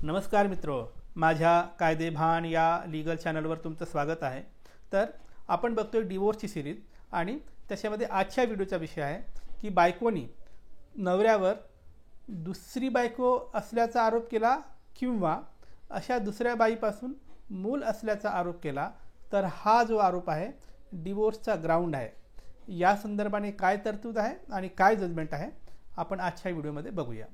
नमस्कार मित्रो, माझ्या कायदेभान या लीगल चॅनलवर तुमचं स्वागत आहे। तर आपण बघतोय डिवोर्सची सिरीज आणि त्याच्यामध्ये आजच्या व्हिडिओचा विषय आहे की बायकोनी नवऱ्यावर दुसरी बायको असल्याचा आरोप केला किंवा अशा दुसऱ्या बाईपासून मूल असल्याचा आरोप केला तर हा जो आरोप आहे डिवोर्सचा ग्राउंड आहे। या संदर्भाने काय तरतूद आहे आणि काय जजमेंट आहे आपण आजच्या व्हिडिओमध्ये बघूया।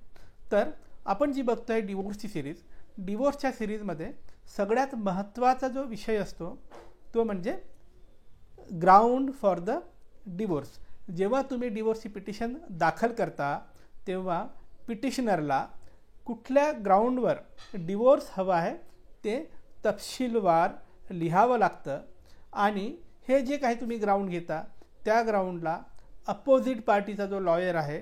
तर आपण जी बघतोय डिवोर्सची सिरीज, डिवोर्सच्या सिरीजमध्ये सगळ्यात महत्त्वाचा जो विषय असतो तो म्हणजे ग्राउंड फॉर द डिवोर्स। जेव्हा तुम्ही डिवोर्सची पिटिशन दाखल करता तेव्हा पिटिशनरला कुठल्या ग्राउंडवर डिवोर्स हवा आहे ते तपशीलवार लिहावं लागतं आणि हे जे काही तुम्ही ग्राउंड घेता त्या ग्राउंडला अपोजिट पार्टीचा जो लॉयर आहे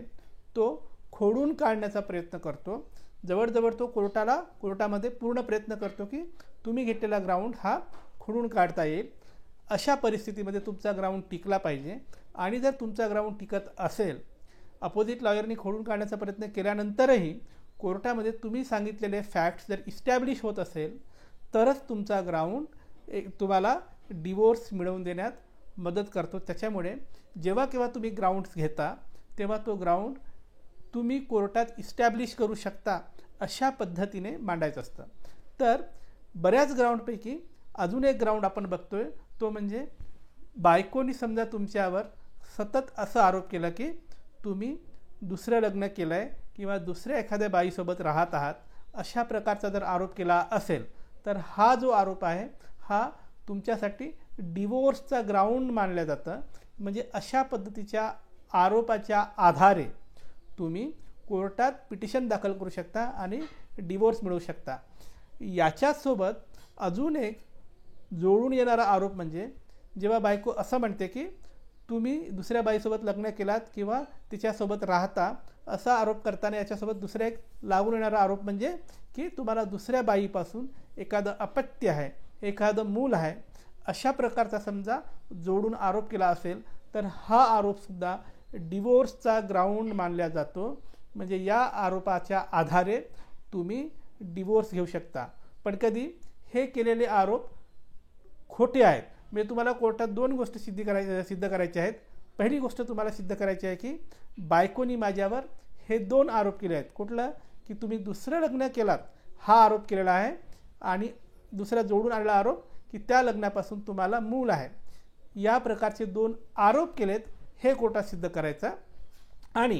तो खोडून काढण्याचा प्रयत्न करतो। जवळजवळ तो कोर्टामध्ये पूर्ण प्रयत्न करतो की तुम्ही घेतलेला ग्राउंड हा खोडून काढता येईल। अशा परिस्थितीमध्ये तुमचा ग्राउंड टिकला पाहिजे आणि जर तुमचा ग्राउंड टिकत असेल, अपोजिट लॉयरनी खोडून काढण्याचा प्रयत्न केल्यानंतरही कोर्टामध्ये तुम्ही सांगितलेले फॅक्ट्स जर इस्टॅब्लिश होत असेल तरच तुमचा ग्राउंड तुम्हाला डिवोर्स मिळवून देण्यात मदत करतो। त्याच्यामुळे जेव्हा केव्हा तुम्ही ग्राउंड्स घेता तेव्हा तो ग्राउंड तुम्ही कोर्टात इस्टॅब्लिश करू शकता अशा पद्धतीने मांडायचं असतं। तर बऱ्याच ग्राउंडपैकी अजून एक ग्राउंड आपण बघतोय तो म्हणजे बायकोनी समजा तुमच्यावर सतत असा आरोप केला की तुम्ही दुसरं लग्न केलं आहे किंवा दुसऱ्या एखाद्या बाईसोबत राहत आहात, अशा प्रकारचा जर आरोप केला असेल तर हा जो आरोप आहे हा तुमच्यासाठी डिवोर्सचा ग्राउंड मानलं जातं। म्हणजे अशा पद्धतीच्या आरोपाच्या आधारे तुम्ही कोर्टात पिटिशन दाखल करू शकता आणि डिवोर्स मिळवू शकता। याच्यासोबत अजून एक जोडून येणारा आरोप म्हणजे जेव्हा बायको असं म्हणते की तुम्ही दुसऱ्या बाईसोबत लग्न केलात किंवा तिच्यासोबत राहता, असा आरोप करताना याच्यासोबत दुसरा एक लागून येणारा आरोप म्हणजे की तुम्हाला दुसऱ्या बाईपासून एखादं अपत्य आहे, एखादं मूल आहे, अशा प्रकारचा समजा जोडून आरोप केला असेल तर हा आरोपसुद्धा डिवोर्सचा ग्राउंड मानला जातो। म्हणजे या आरोपाच्या आधारे तुम्ही डिवोर्स घेऊ शकता। पण कधी हे केलेले आरोप खोटे आहेत, म्हणजे तुम्हाला कोर्टात दोन गोष्टी सिद्ध करायच्या आहेत। पहिली गोष्ट तुम्हाला सिद्ध करायची आहे की बायकोनी माझ्यावर हे दोन आरोप केले आहेत। कुठलं की तुम्ही दुसरं लग्न केलात हा आरोप केलेला आहे आणि दुसरा जोडून आलेला आरोप की त्या लग्नापासून तुम्हाला मूल आहे। या प्रकारचे दोन आरोप केलेत हे कोर्टात सिद्ध करायचं आणि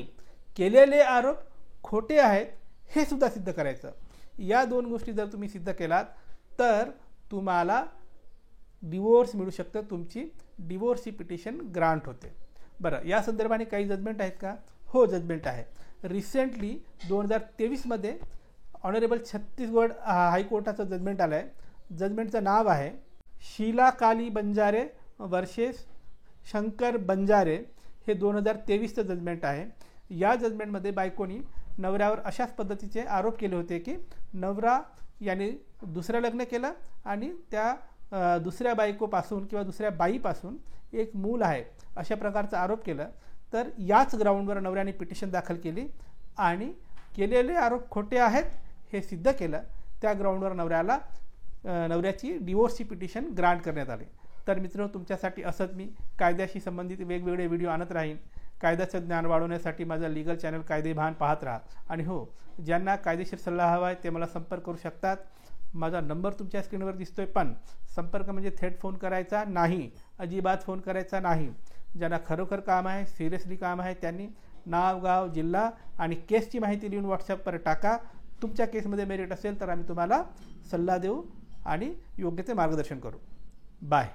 केलेले आरोप खोटे आहेत हे सुद्धा सिद्ध करायचं। या दोन गोष्टी जर तुम्ही सिद्ध केलात तर तुम्हाला डिवोर्स मिळू शकतं, तुमची डिवोर्सची पिटिशन ग्रांट होते। बरं, या संदर्भाने काही जजमेंट आहेत का? हो, जजमेंट आहे। रिसेंटली 2023मध्ये ऑनरेबल छत्तीसगड हायकोर्टाचं जजमेंट आलं आहे। जजमेंटचं नाव आहे शीला काली बंजारे वर्सेस शंकर बंजारे, हे 2023चं जजमेंट आहे। या जजमेंटमध्ये बायकोनी नवऱ्यावर अशाच पद्धतीचे आरोप केले होते की नवरा याने दुसरं लग्न केलं आणि त्या दुसऱ्या बायकोपासून किंवा दुसऱ्या बाईपासून एक मूल आहे, अशा प्रकारचा आरोप केला। तर याच ग्राउंडवर नवऱ्याने पिटिशन दाखल केली आणि केलेले आरोप खोटे आहेत हे सिद्ध केलं। त्या ग्राउंडवर नवऱ्याची डिवोर्सची पिटिशन ग्रांट करण्यात आली। तर मित्र, तुमच्यासाठी असंच मी कायद्याशी संबंधित वेगवेगळे व्हिडिओ आणत राहीन। कायद्याचं ज्ञान वाढवण्यासाठी माझा लीगल चॅनल कायदेभान पाहत राहा आणि हो, ज्यांना कायदेशीर सल्ला हवा आहे ते मला संपर्क करू शकतात। माझा नंबर तुमच्या स्क्रीनवर दिसतोय, पण संपर्क म्हणजे थेट फोन करायचा नाही, अजिबात फोन करायचा नाही। ज्यांना खरोखर काम आहे, सिरियसली काम आहे, त्यांनी नाव, गाव, जिल्हा आणि केसची माहिती लिहून व्हॉट्सअपवर टाका। तुमच्या केसमध्ये मेरिट असेल तर आम्ही तुम्हाला सल्ला देऊ आणि योग्य ते मार्गदर्शन करू। बाय।